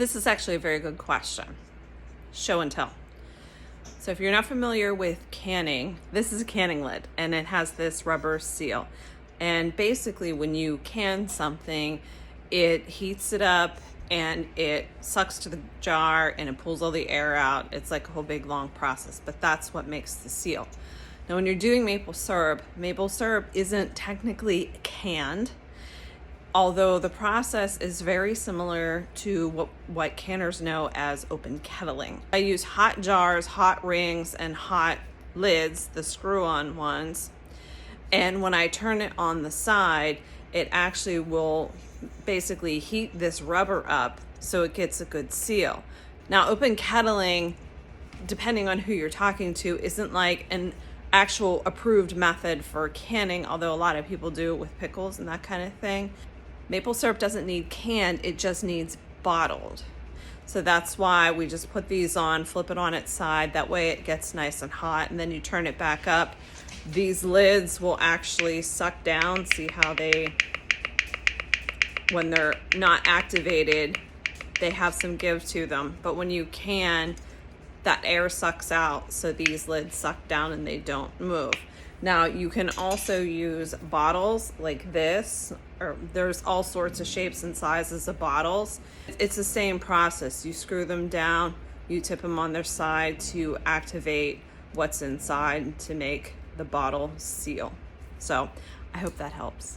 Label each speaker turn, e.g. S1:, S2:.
S1: This is actually a very good question. Show and tell. So if you're not familiar with canning, this is a canning lid and it has this rubber seal. And basically when you can something, it heats it up and it sucks to the jar and it pulls all the air out. It's like a whole big long process, but that's what makes the seal. Now when you're doing maple syrup isn't technically canned, although the process is very similar to what canners know as open kettling. I use hot jars, hot rings, and hot lids, the screw-on ones. And when I turn it on the side, it actually will basically heat this rubber up so it gets a good seal. Now, open kettling, depending on who you're talking to, isn't like an actual approved method for canning, although a lot of people do it with pickles and that kind of thing. Maple syrup doesn't need canned, it just needs bottled. So that's why we just put these on, flip it on its side, that way it gets nice and hot, and then you turn it back up. These lids will actually suck down, see how they, when they're not activated, they have some give to them. But when you can, that air sucks out, so these lids suck down and they don't move. Now you can also use bottles like this, or there's all sorts of shapes and sizes of bottles. It's the same process. You screw them down, you tip them on their side to activate what's inside to make the bottle seal. So I hope that helps.